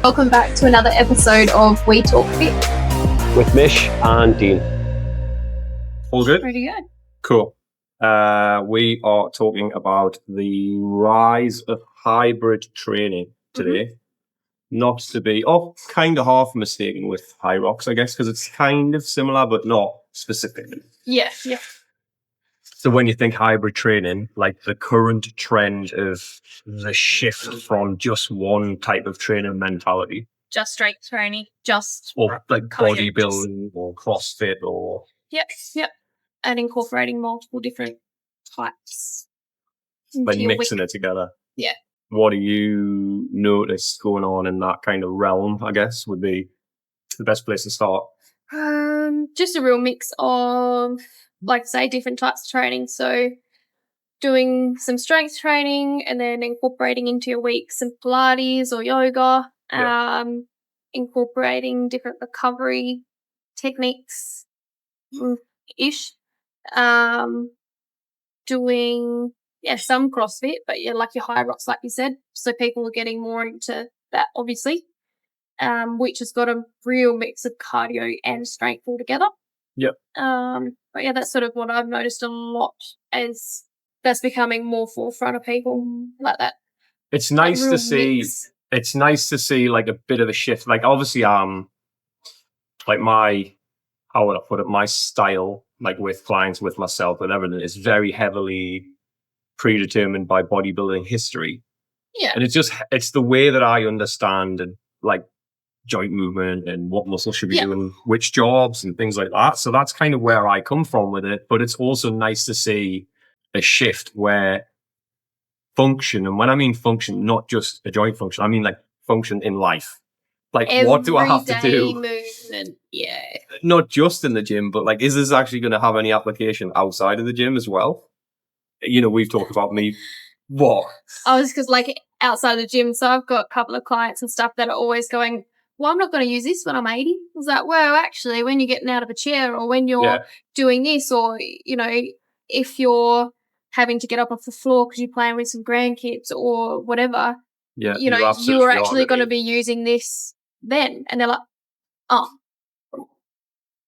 Welcome back to another episode of We Talk Fit. With Mish and Dean. All good? Pretty good. Cool. We are talking about the rise of hybrid training today. Not to be, kind of half mistaken with high rocks, I guess, because it's kind of similar, but not specifically. Yeah. So when you think hybrid training, like the current trend of the shift from just one type of training mentality, Just strength training, or like cardio, bodybuilding or CrossFit or... Yep. And incorporating multiple different types. like mixing it together. Yeah. What do you notice going on in that kind of realm, I guess, would be the best place to start? Just a real mix of, like say, different types of training. So doing some strength training and then incorporating into your week some Pilates or yoga, incorporating different recovery techniques ish. Doing some CrossFit, but like your high rocks, like you said. So people are getting more into that, obviously, which has got a real mix of cardio and strength all together. Yep. But yeah, that's sort of what I've noticed a lot as that's becoming more forefront of people like that. It's nice to see. Mix. It's nice to see like a bit of a shift. Like obviously, like how would I put it? My style, like with clients, with myself, and everything, is very heavily predetermined by bodybuilding history. Yeah. And it's the way that I understand and like joint movement and what muscle should be doing which jobs and things like that. So that's kind of where I come from with it. But it's also nice to see a shift where function, and when I mean function, not just a joint function, I mean like function in life. Like, what do I have to do? Movement, yeah. Not just in the gym, but like, is this actually going to have any application outside of the gym as well? You know, we've talked about me. What? Because like outside of the gym, so I've got a couple of clients and stuff that are always going, well, I'm not going to use this when I'm 80. I was like, well, actually, when you're getting out of a chair or when you're doing this, or, you know, if you're having to get up off the floor because you're playing with some grandkids or whatever, you know, you're actually going to be using this then. And they're like, oh,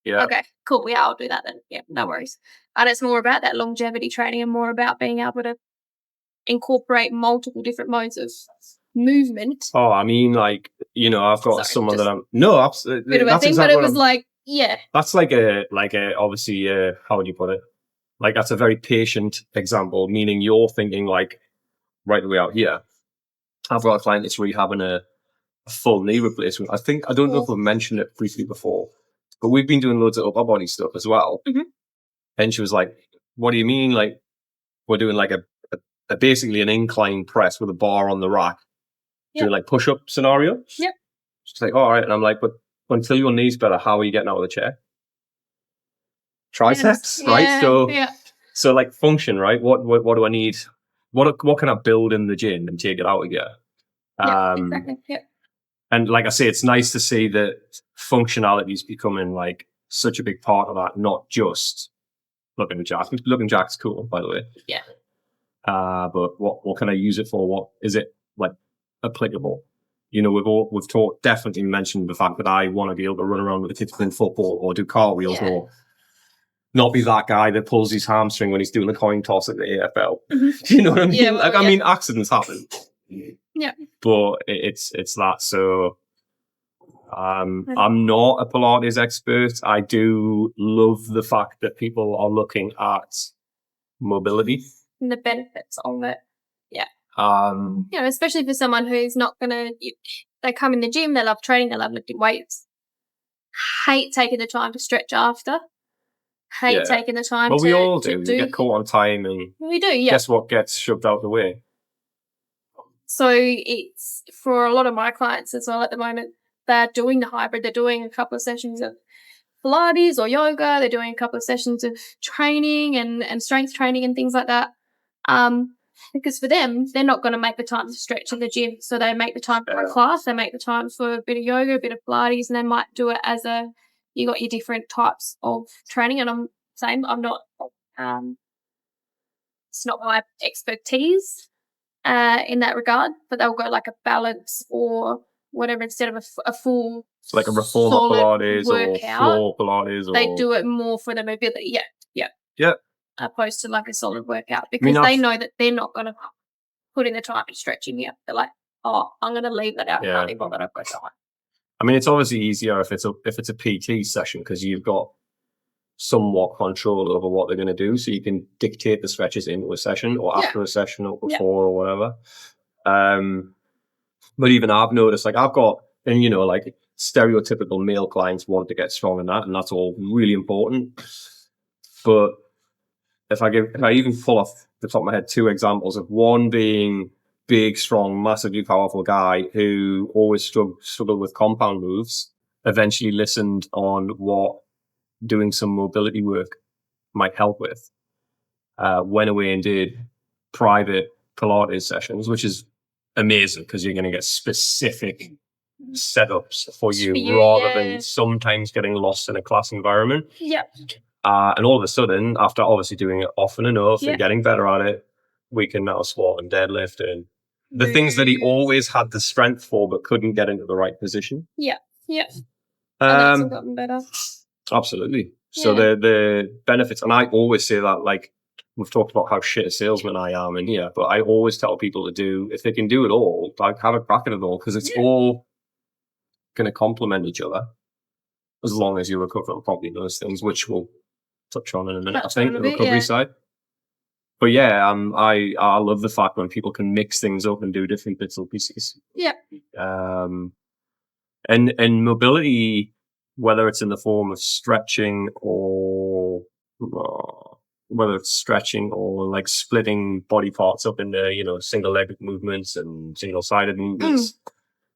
yeah, okay, cool. Yeah, I'll do that then. Yeah, no worries. And it's more about that longevity training and more about being able to incorporate multiple different modes of movement. Oh, I mean, like, you know, I've got someone that I'm... No, absolutely. Bit of a thing, but it was like, yeah. That's like a obviously, how would you put it? Like, that's a very patient example, meaning you're thinking like right the way out here. I've got a client that's rehabbing a full knee replacement. I don't know if I've mentioned it briefly before, but we've been doing loads of upper body stuff as well. Mm-hmm. And she was like, what do you mean? Like, we're doing like a basically an incline press with a bar on the rack. Doing like push-up scenario. Yep. She's like, all right. And I'm like, but until your knee's better, how are you getting out of the chair? Triceps, right? So like function, right? What do I need? What can I build in the gym and take it out again? Exactly. Yep. And like I say, it's nice to see that functionality is becoming like such a big part of that, not just looking jacked. Looking jacked's cool, by the way. Yeah. But what can I use it for? What is it like applicable? You know, we've definitely mentioned the fact that I want to be able to run around with the kids playing football or do cartwheels or not be that guy that pulls his hamstring when he's doing a coin toss at the AFL. Mm-hmm. Do you know what I mean? Yeah, well, I mean, accidents happen. Yeah. But it's that. So I'm not a Pilates expert. I do love the fact that people are looking at mobility and the benefits of it. Yeah. You know, especially for someone who's not gonna, they come in the gym, they love training, they love lifting weights, hate taking the time to stretch after, taking the time. Well, we all do. We get caught on time, and we do. Yeah. Guess what gets shoved out the way? So it's for a lot of my clients as well at the moment. They're doing the hybrid. They're doing a couple of sessions of Pilates or yoga. They're doing a couple of sessions of training and strength training and things like that. Because for them, they're not going to make the time to stretch in the gym. So they make the time for a class. They make the time for a bit of yoga, a bit of Pilates, and they might do it as you got your different types of training. And I'm not, it's not my expertise in that regard, but they'll go like a balance or whatever, instead of a full It's like a reformer solid Pilates or workout, floor Pilates, or they do it more for the mobility. Yeah. Opposed to like a solid workout, mean, because they I've- know that they're not going to put in the time to stretch in here. They're like, oh, I'm going to leave that out. Yeah. Can't be bothered. I've got time. I mean, it's obviously easier if it's a PT session because you've got somewhat control over what they're going to do, so you can dictate the stretches into a session or after a session or before or whatever. But even I've noticed, like I've got, and you know, like stereotypical male clients want to get strong in that, and that's all really important. But if I even pull off the top of my head 2 examples of one being big, strong, massively powerful guy who always struggled with compound moves, eventually listened on what doing some mobility work might help with, went away and did private Pilates sessions, which is amazing because you're going to get specific setups for you rather than sometimes getting lost in a class environment. And all of a sudden, after obviously doing it often enough and getting better at it, we can now squat and deadlift and the things that he always had the strength for but couldn't get into the right position. And that's all gotten better. Absolutely. So the benefits, and I always say that, like, we've talked about how shit a salesman I am in here, but I always tell people to do, if they can do it all, like have a crack at it all, because it's all going to complement each other as long as you recover properly those things, which we'll touch on in a minute, I think, the recovery side. But yeah, I love the fact when people can mix things up and do different bits and pieces. And mobility, whether it's in the form of stretching or whether it's stretching or like splitting body parts up into, you know, single-legged movements and single-sided movements,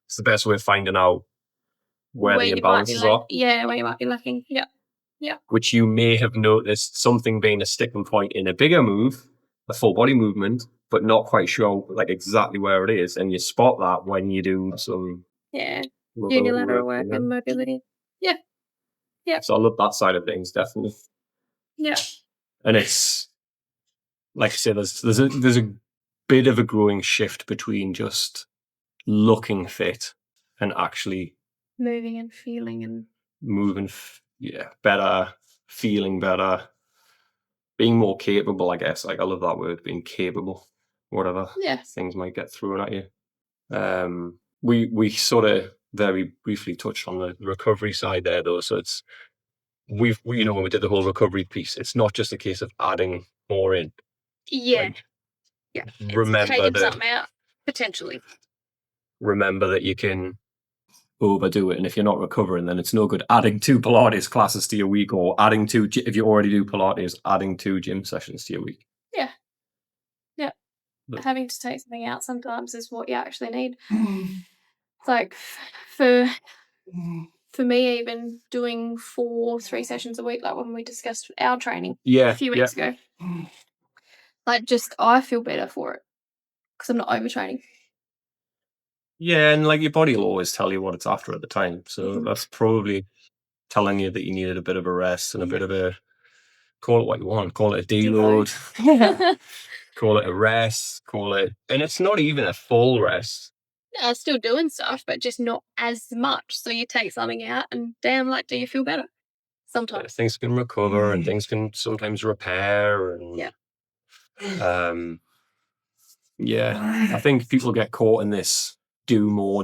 it's the best way of finding out where the imbalances are. Yeah, where you might be lacking. Which you may have noticed something being a sticking point in a bigger move, a full body movement, but not quite sure like exactly where it is. And you spot that when you do some unilateral work and mobility. So I love that side of things, definitely. And it's like I say, there's a bit of a growing shift between just looking fit and actually moving and feeling and moving better, feeling better, being more capable, I guess. Like I love that word, being capable, whatever things might get thrown at you. We sort of very briefly touched on the recovery side there though, so it's we you know, when we did the whole recovery piece, it's not just a case of adding more in. Remember taking something out potentially. Remember that you can overdo it, and if you're not recovering, then it's no good adding 2 Pilates classes to your week, or adding 2, if you already do Pilates, adding 2 gym sessions to your week. Having to take something out sometimes is what you actually need. It's like for me, even doing 3 sessions a week, like when we discussed our training a few weeks ago, like just I feel better for it because I'm not overtraining. Yeah, and like your body will always tell you what it's after at the time. So that's probably telling you that you needed a bit of a rest and a bit of a, call it what you want, call it a deload, call it a rest, and it's not even a full rest. No, still doing stuff, but just not as much. So you take something out and damn, like, do you feel better? Sometimes. Things can recover and things can sometimes repair. And I think people get caught in this do more.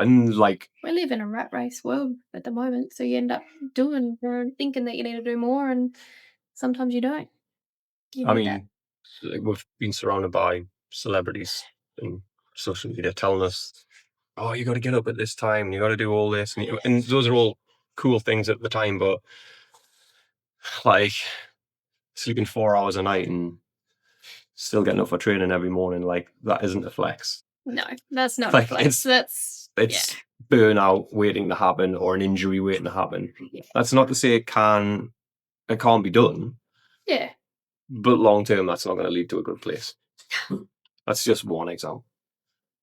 And like, we live in a rat race world at the moment, so you end up doing or thinking that you need to do more, and sometimes you don't. We've been surrounded by celebrities and social media telling us, oh, you got to get up at this time, you got to do all this, and those are all cool things at the time, but like sleeping 4 hours a night and still getting up for training every morning, like that isn't a flex. No, that's not a flex. It's burnout waiting to happen or an injury waiting to happen. That's not to say it can't be done. Yeah. But long term, that's not going to lead to a good place. That's just one example.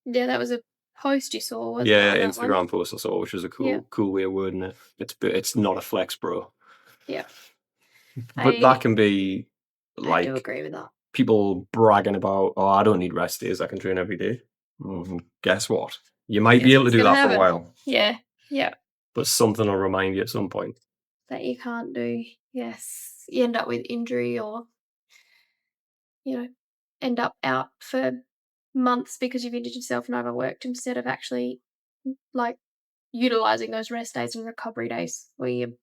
Yeah, that was a post you saw, wasn't it? Yeah, Instagram post I saw, which was a cool way of wording it. It's not a flex, bro. Yeah. But that can be like, I do agree with that. People bragging about, oh, I don't need rest days, I can train every day. Guess what? You might be able to It's do gonna that for a happen. while, Yeah. Yeah. but something will remind you at some point. That you can't do. Yes. You end up with injury or, end up out for months because you've injured yourself and overworked instead of actually like utilizing those rest days and recovery days where you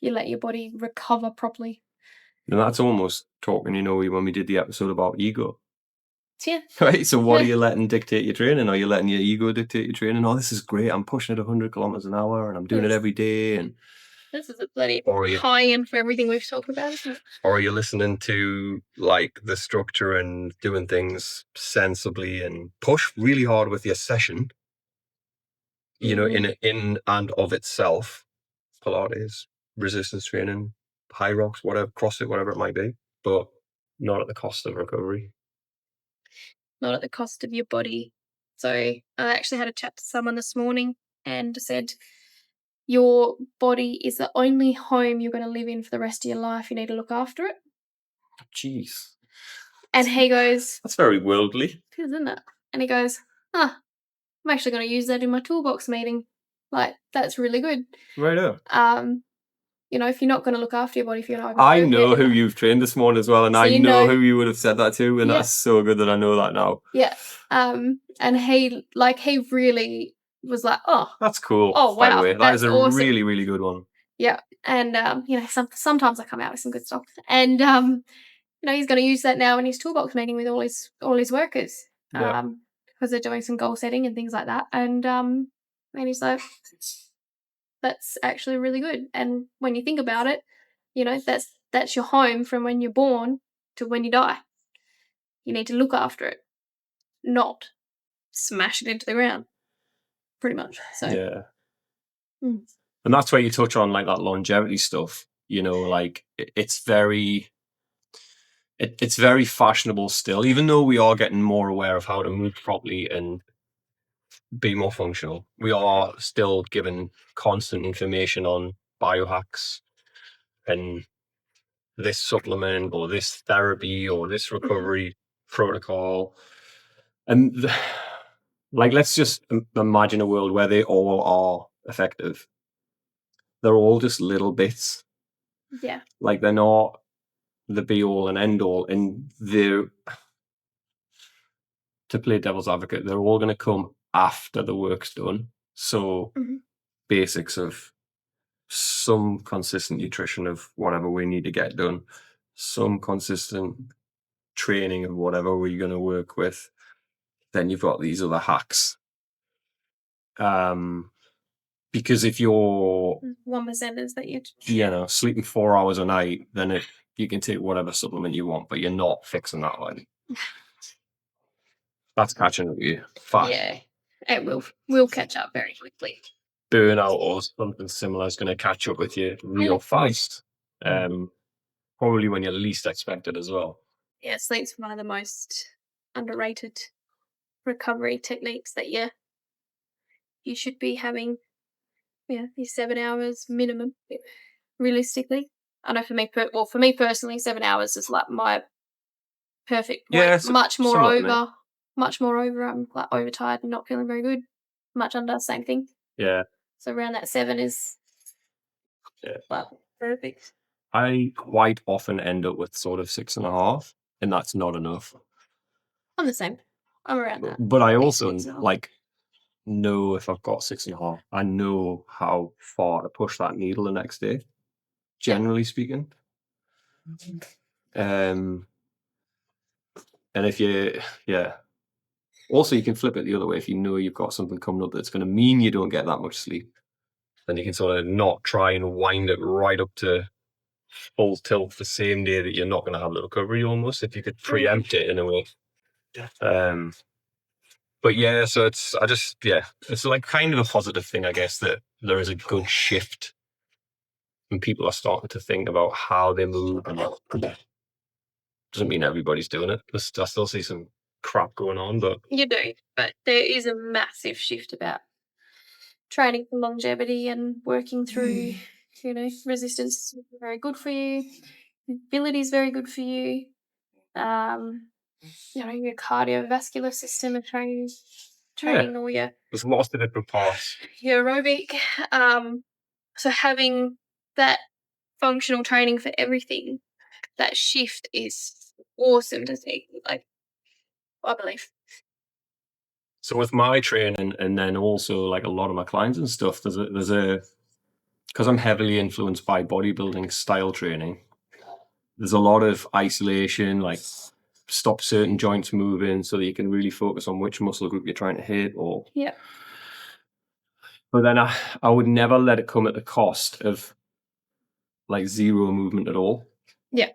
let your body recover properly. And that's almost talking, when we did the episode about ego. Yeah. Right? So what are you letting dictate your training? Are you letting your ego dictate your training? Oh, this is great. I'm pushing it 100 kilometers an hour and I'm doing it every day. And this is a bloody Or you- high end for everything we've talked about, isn't it? or are you listening to like the structure and doing things sensibly and push really hard with your session? In and of itself, Pilates, resistance training, high rocks, whatever, CrossFit, whatever it might be, but not at the cost of recovery. Not at the cost of your body. So I actually had a chat to someone this morning and said, your body is the only home you're going to live in for the rest of your life. You need to look after it. Jeez. And he goes, That's very worldly. isn't it? And he goes, I'm actually going to use that in my toolbox meeting. Like, that's really good. Right up. If you're not going to look after your body, if you're not, I know who you've trained this morning as well, and So I you know know- who you would have said that to, and Yeah. that's so good that I know that now. Yeah. And he really was like, oh, That's cool. Oh, By the wow, way, that that's is a awesome. really, really good one. yeah. And sometimes I come out with some good stuff. And he's going to use that now in his toolbox meeting with all his workers. Yeah. Because they're doing some goal setting and things like that. And he's like, that's actually really good. And when you think about it, that's your home from when you're born to when you die. You need to look after it, not smash it into the ground. Pretty much. So Yeah. Mm. And that's where you touch on like that longevity stuff. Like it's very fashionable still, even though we are getting more aware of how to move properly and be more functional. We are still given constant information on biohacks and this supplement or this therapy or this recovery protocol. And let's just imagine a world where they all are effective. They're all just little bits. Yeah. Like they're not the be all and end all. And they're, to play devil's advocate, they're all going to come after the work's done. So basics of some consistent nutrition of whatever we need to get done, some consistent training of whatever we're going to work with. Then you've got these other hacks. Because if you're 1%ers that you sleeping 4 hours a night, then you can take whatever supplement you want, but you're not fixing that one. That's catching up with you fast. Yeah, it will catch up very quickly. Burnout or something similar is going to catch up with you real fast. Probably when you're least expected as well. Yeah, sleep's one of the most underrated recovery techniques that you should be having. Yeah, these 7 hours minimum, realistically. I know for me personally, 7 hours is like my perfect. Yeah, much more similar to me. over. Much more over. I'm like overtired and not feeling very good. Much under, same thing. Yeah. So around that 7 is perfect. I quite often end up with sort of 6.5, and that's not enough. I'm the same. I'm around that. But I also know if I've got 6.5, I know how far to push that needle the next day, generally speaking. And if also you can flip it the other way. If you know you've got something coming up that's going to mean you don't get that much sleep, then you can sort of not try and wind it right up to full tilt the same day that you're not going to have the recovery almost, if you could preempt it in a way. But yeah, so it's like kind of a positive thing, I guess, that there is a good shift and people are starting to think about how they move. And doesn't mean everybody's doing it. I still see some crap going on, but you do. But there is a massive shift about training for longevity and working through, resistance is very good for you. Mobility is very good for you. Your cardiovascular system and training training all your There's lots of different parts. aerobic. So having that functional training for everything, that shift is awesome to see. Like, I believe. So with my training, and then also like a lot of my clients and stuff, there's a because I'm heavily influenced by bodybuilding style training. There's a lot of isolation, like stop certain joints moving so that you can really focus on which muscle group you're trying to hit. Or Yeah. but then I would never let it come at the cost of like zero movement at all. Yeah.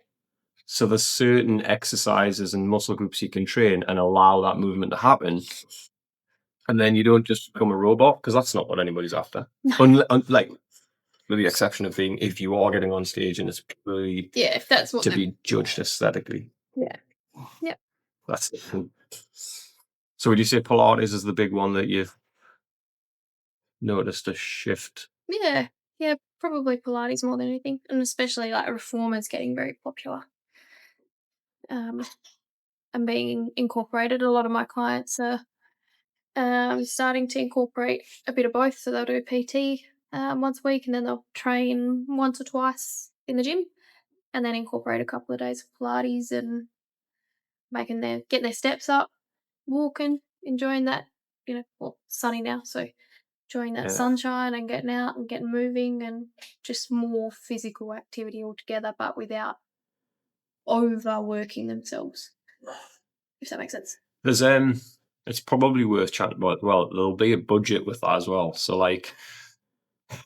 So there's certain exercises and muscle groups you can train and allow that movement to happen. And then you don't just become a robot, because that's not what anybody's after. Like, with the exception of being, if you are getting on stage and it's really Yeah, if that's what to be judged aesthetically. Yeah. Yeah. That's it. So would you say Pilates is the big one that you've noticed a shift? Yeah. Yeah, probably Pilates more than anything. And especially like reformers getting very popular. And being incorporated. A lot of my clients are starting to incorporate a bit of both. So they'll do PT once a week, and then they'll train once or twice in the gym, and then incorporate a couple of days of Pilates and getting their steps up, walking, enjoying that. Well, sunny now, so enjoying that sunshine and getting out and getting moving and just more physical activity altogether, but without overworking themselves. If that makes sense. There's it's probably worth chatting about. Well, there'll be a budget with that as well. So like,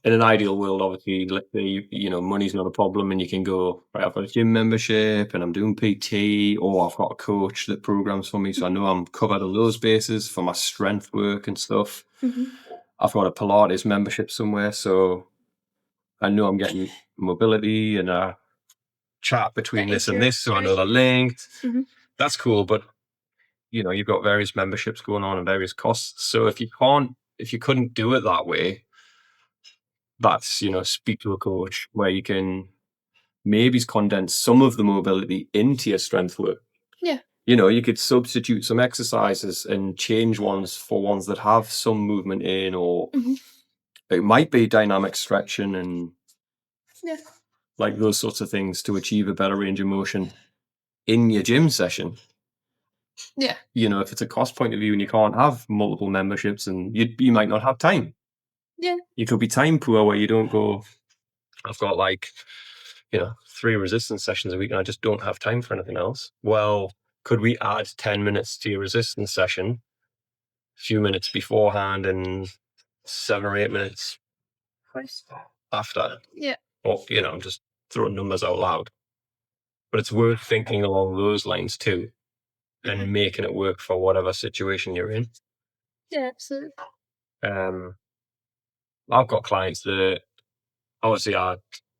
in an ideal world, obviously, let's say, money's not a problem and you can go, right, I've got a gym membership and I'm doing PT, or I've got a coach that programs for me, so I know I'm covered on those bases for my strength work and stuff. Mm-hmm. I've got a Pilates membership somewhere, so I know I'm getting mobility and a chat between this and this, so I know they're linked. Mm-hmm. That's cool, but you've got various memberships going on and various costs. So if you couldn't do it that way, that's, speak to a coach where you can maybe condense some of the mobility into your strength work. Yeah. You could substitute some exercises and change ones for ones that have some movement in, or it might be dynamic stretching and like those sorts of things to achieve a better range of motion in your gym session. Yeah. If it's a cost point of view and you can't have multiple memberships, and you might not have time. Yeah. You could be time poor where you don't go, I've got like, 3 resistance sessions a week and I just don't have time for anything else. Well, could we add 10 minutes to your resistance session, a few minutes beforehand and 7 or 8 minutes after? Yeah. Or, I'm just throwing numbers out loud. But it's worth thinking along those lines too, and making it work for whatever situation you're in. Yeah, absolutely. I've got clients that obviously I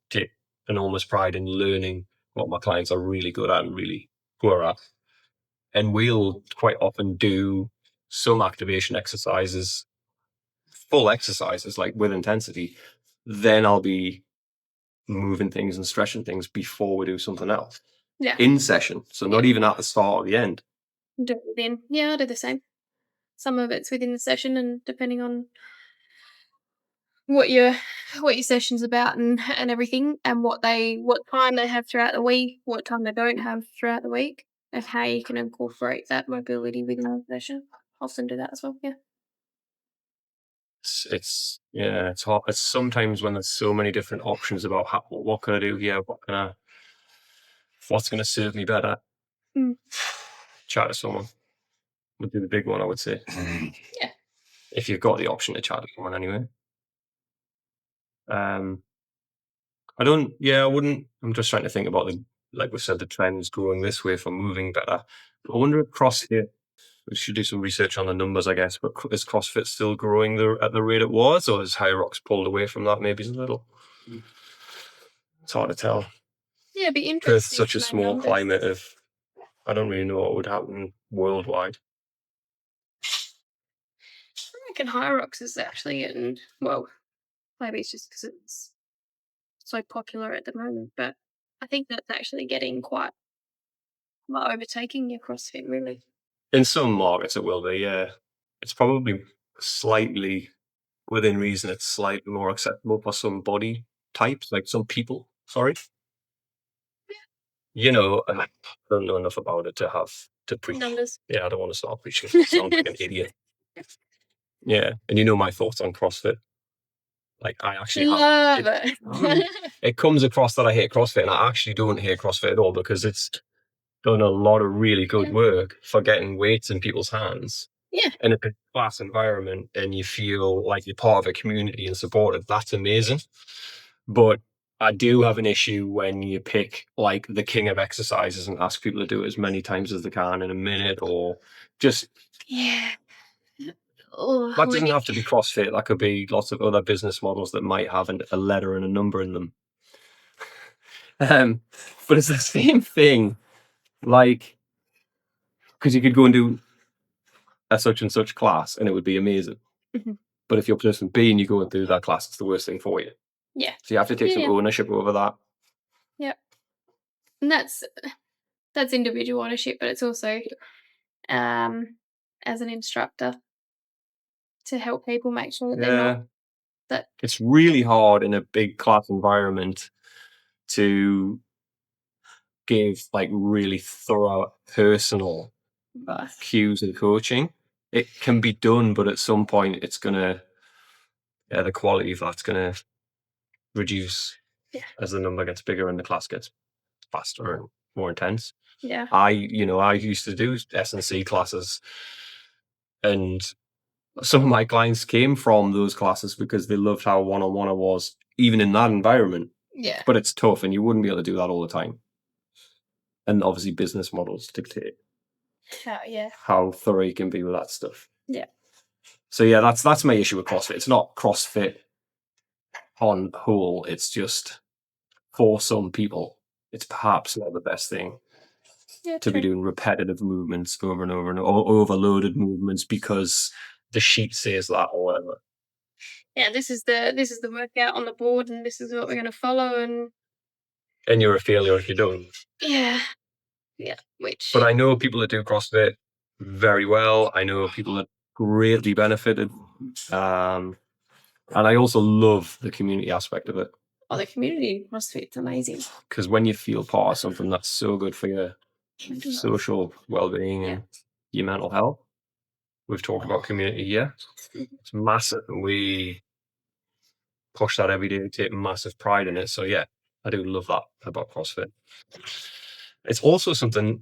take enormous pride in learning what my clients are really good at and really poor at. And we'll quite often do some activation exercises, full exercises, like with intensity. Then I'll be moving things and stretching things before we do something else. Yeah. In session. So not even at the start or the end. Do it within. Yeah, I do the same. Some of it's within the session, and depending on what your session's about and everything, and what time they have throughout the week, what time they don't have throughout the week, and how you can incorporate that mobility within the session. I'll often do that as well. Yeah. It's hard. It's sometimes when there's so many different options about what can I do here, what's going to serve me better. Chat to someone would be the big one, I would say. Yeah. If you've got the option to chat to someone anyway. I wouldn't. I'm just trying to think about like we said, the trends growing this way for moving better. I wonder if CrossFit, we should do some research on the numbers, I guess, but is CrossFit still growing at the rate it was, or has High Rocks pulled away from that maybe a little? It's hard to tell. Yeah, it'd be interesting. Perth's such a small climate I don't really know what would happen worldwide. I reckon High Rocks is actually getting, well, maybe it's just because it's so popular at the moment, but I think that's actually getting quite overtaking your CrossFit, really. In some markets it will be, yeah. it's probably slightly within reason. It's slightly more acceptable for some body types, like some people. Sorry, I don't know enough about it to preach. Numbers. Yeah, I don't want to start preaching. I sound like an idiot. Yeah, and my thoughts on CrossFit. Like I actually Love it. it comes across that I hate CrossFit, and I actually don't hate CrossFit at all because it's done a lot of really good work for getting weights in people's hands. Yeah. In a class environment, and you feel like you're part of a community and supported. That's amazing. But I do have an issue when you pick like the king of exercises and ask people to do it as many times as they can in a minute, or just Yeah. Oh, that doesn't have to be CrossFit. That could be lots of other business models that might have a letter and a number in them. But it's the same thing. Like, because you could go and do a such and such class and it would be amazing. Mhm. But if you're person B and you go and do that class, it's the worst thing for you. Yeah. So you have to take some ownership over that. Yeah. And that's individual ownership, but it's also as an instructor to help people make sure that they're not that. It's really hard in a big class environment to give like really thorough personal cues and coaching. It can be done, but at some point it's gonna the quality of that's gonna reduce as the number gets bigger and the class gets faster and more intense. Yeah. I used to do S&C classes, and some of my clients came from those classes because they loved how one-on-one I was, even in that environment. Yeah. But it's tough, and you wouldn't be able to do that all the time. And obviously, business models dictate how thorough you can be with that stuff. Yeah. So yeah, that's my issue with CrossFit. It's not CrossFit on whole. It's just for some people, it's perhaps not the best thing to be doing repetitive movements over and over and over, overloaded movements because the sheet says that or whatever. Yeah, this is the workout on the board, and this is what we're going to follow, and you're a failure if you don't. Yeah. But I know people that do CrossFit very well. I know people that greatly benefited, and I also love the community aspect of it. Oh, the community CrossFit's amazing. Because when you feel part of something, that's so good for your social well-being and your mental health. We've talked about community here. It's massive, and we push that every day, take massive pride in it. So yeah, I do love that about CrossFit. It's also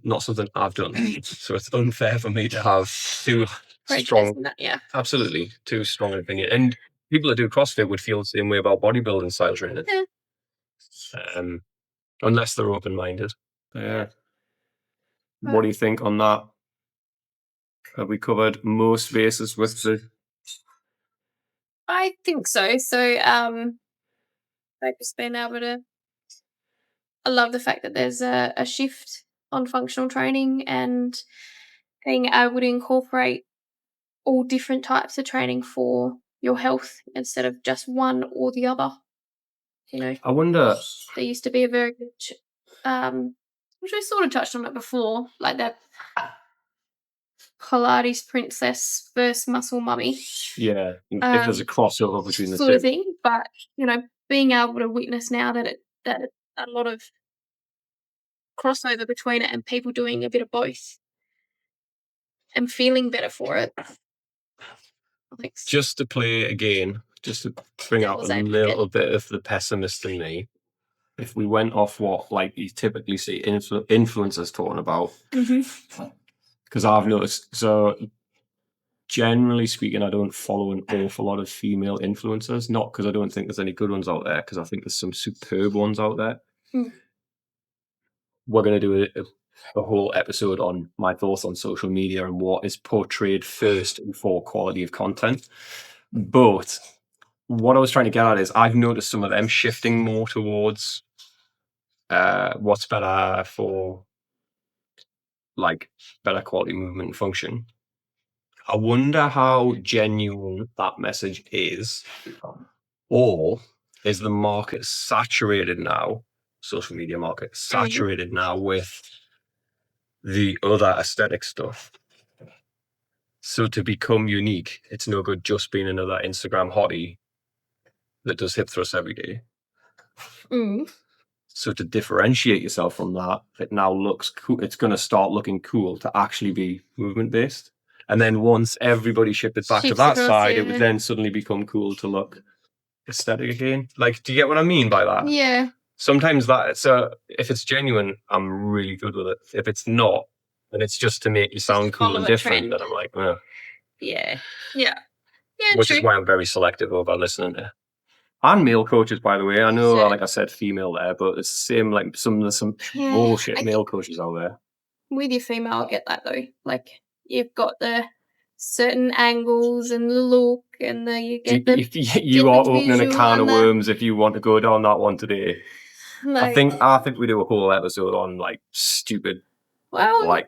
not something I've done. So it's unfair for me to have too strong an opinion. And people that do CrossFit would feel the same way about bodybuilding style training. Yeah. Unless they're open-minded. Yeah. What do you think on that? Have we covered most bases with the... I think so. So, they've just been able to... I love the fact that there's a shift on functional training and being able to incorporate all different types of training for your health instead of just one or the other. I wonder... There used to be a very good... which we sort of touched on it before, like that Pilates princess versus muscle mummy. Yeah, if there's a crossover between the sort two. of thing, but being able to witness now that a lot of crossover between it and people doing a bit of both and feeling better for it. Just to play again, just to bring out a little bit of the pessimist in me. If we went off what like you typically see influencers talking about, because I've noticed, so generally speaking, I don't follow an awful lot of female influencers, not because I don't think there's any good ones out there, because I think there's some superb ones out there. We're going to do a whole episode on my thoughts on social media and what is portrayed first and for quality of content. But what I was trying to get at is I've noticed some of them shifting more towards what's better for like better quality movement and function. I wonder how genuine that message is, or is the market saturated now, social media market saturated now with the other aesthetic stuff? So to become unique, it's no good just being another Instagram hottie that does hip thrusts every day. Mm. So to differentiate yourself from that, it now looks cool. It's going to start looking cool to actually be movement based. And then once everybody shifted back to Shifts that across, side, it yeah. would then suddenly become cool to look aesthetic again. Like, do you get what I mean by that? Yeah. Sometimes if it's genuine, I'm really good with it. If it's not, and it's just to make you sound cool follow and a different, trend. then I'm like, Yeah. Yeah. Yeah, which true. is why I'm very selective about listening to. And male coaches, by the way. I know, Sure. like I said, female there, but it's the same. Like some Yeah, bullshit I male coaches out there. With your female, I get that though. Like, you've got the certain angles and the look, and you get the. You are opening a visual can of and worms if you want to go down that one today. Like, I think we do a whole episode on like stupid, well, like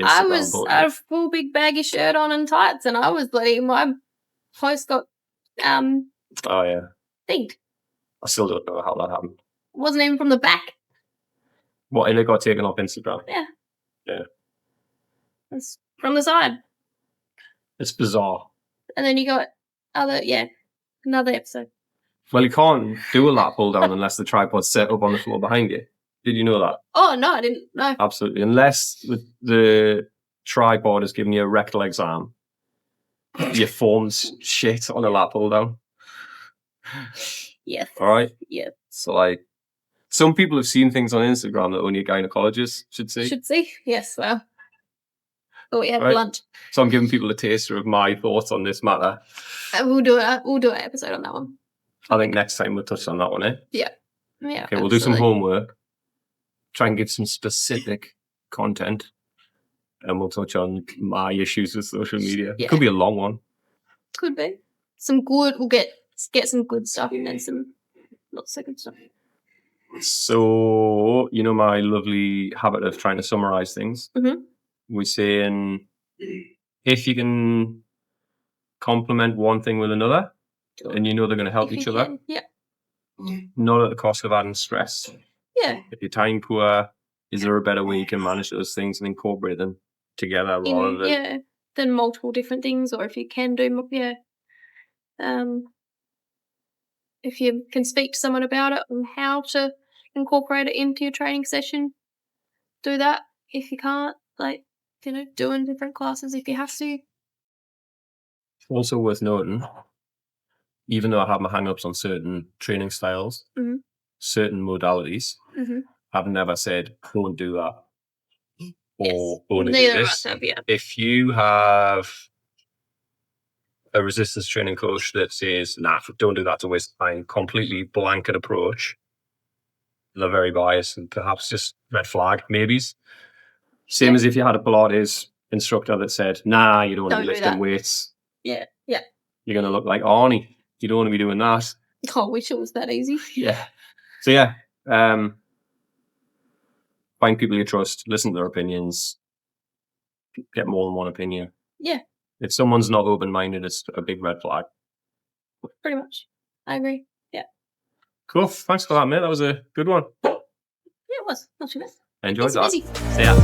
I Instagram was bullshit. had a full big baggy shirt on and tights, and I was bloody. My post got Oh yeah, thinged. I still don't know how that happened. Wasn't even from the back. What, and it got taken off Instagram? Yeah. Yeah. It's from the side. It's bizarre. And then you got another episode. Well, you can't do a lat pull down unless the tripod's set up on the floor behind you. Did you know that? Oh no, I didn't know. Absolutely. Unless the tripod is giving you a rectal exam, your form's shit on a lat pull down. Yes. All right? Yeah. So, like, some people have seen things on Instagram that only a gynecologist should see. Should see? Yes, well. Thought we had Right. lunch. So I'm giving people a taster of my thoughts on this matter. We'll do an episode on that one. I think next time we'll touch on that one, eh? Yeah. Okay, we'll do some homework. Try and give some specific content. And we'll touch on my issues with social media. Yeah. It could be a long one. Could be. Some good, we'll get some good stuff and then some not so good stuff. So, you know my lovely habit of trying to summarize things? Mm-hmm. We're saying if you can complement one thing with another, and you know they're going to help each other, Yeah. not at the cost of adding stress. Yeah. If you're time poor, is there a better way you can manage those things and incorporate them together rather than multiple different things, or if you can do if you can speak to someone about it and how to incorporate it into your training session, do that. If you can't, doing different classes if you have to. Also worth noting, even though I have my hang-ups on certain training styles, Mm-hmm. certain modalities, Mm-hmm. I've never said, don't do that. Or only Neither do of this. us have, yeah. If you have a resistance training coach that says, nah, don't do that, to waste time, completely blanket approach, they're very biased and perhaps just red flag maybes. Same as if you had a Pilates instructor that said, nah, you don't want to be lifting weights. Yeah. You're going to look like Arnie. You don't want to be doing that. Oh, I wish it was that easy. Yeah. So yeah, find people you trust, listen to their opinions, get more than one opinion. Yeah. If someone's not open-minded, it's a big red flag. Pretty much. I agree. Yeah. Cool. Thanks for that, mate. That was a good one. Yeah, it was. Not too bad. Enjoyed that. Easy. See ya.